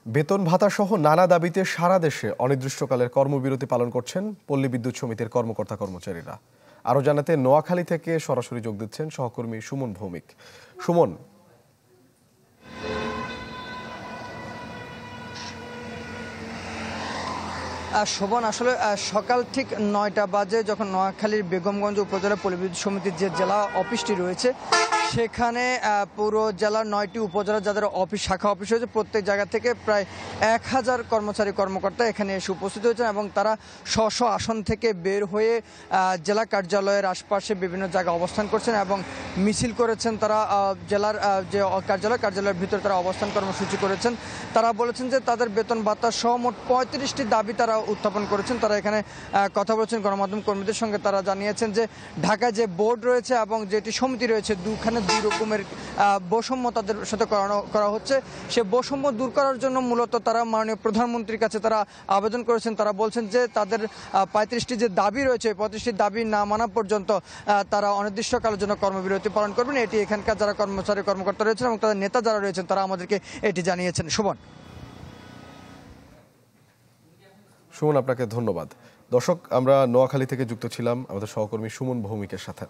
বেতন ভাতা সহ নানা দাবিতে সারা দেশে অনির্দিষ্টকালের কর্মবিরতি পালন করছেন পল্লী বিদ্যুৎ সমিতির কর্মকর্তা কর্মচারীরা। আরও জানাতে নোয়াখালী থেকে সরাসরি যোগ দিচ্ছেন সহকর্মী সুমন ভৌমিক। সুমন, শোভন, আসলে সকাল ঠিক ৯টা বাজে যখন নোয়াখালীর বেগমগঞ্জ উপজেলা পল্লী বিদ্যুৎ সমিতির যে জেলা অফিসটি রয়েছে সেখানে পুরো জেলার ৯টি উপজেলা যাদের অফিস শাখা অফিস হয়েছে প্রত্যেক জায়গা থেকে প্রায় ১,০০০ কর্মচারী কর্মকর্তা এখানে এসে উপস্থিত হয়েছেন এবং তারা স্ব আসন থেকে বের হয়ে জেলা কার্যালয়ের আশপাশে বিভিন্ন জায়গায় অবস্থান করছেন এবং মিছিল করেছেন। তারা জেলার যে কার্যালয়ের ভিতরে তারা অবস্থান কর্মসূচি করেছেন। তারা বলেছেন যে তাদের বেতন ভাতা সহ মোট ৩৫টি দাবি তারা উত্থাপন করেছেন। তারা এখানে কথা বলেছেন গণমাধ্যম কর্মীদের সঙ্গে। তারা জানিয়েছেন যে ঢাকায় যে বোর্ড রয়েছে এবং যেটি সমিতি রয়েছে দুখানে দুই রকমের বৈষম্য তাদের সাথে করা হচ্ছে। সে বৈষম্য দূর করার জন্য মূলত তারা মাননীয় প্রধানমন্ত্রীর কাছে তারা আবেদন করেছেন। তারা বলছেন যে তাদের ৩৫টি যে দাবি রয়েছে ৩৫টি দাবি না মানা পর্যন্ত তারা অনির্দিষ্টকালের জন্য কর্মবিরতি পালন করবেন। এটি এখানকার যারা কর্মকর্তা রয়েছেন এবং তাদের নেতা যারা রয়েছেন তারা আমাদেরকে এটি জানিয়েছেন। শোভন, সুমন আপনাকে ধন্যবাদ। দর্শক, আমরা নোয়াখালী থেকে যুক্ত ছিলাম আমাদের সহকর্মী সুমন ভৌমিকের সাথে।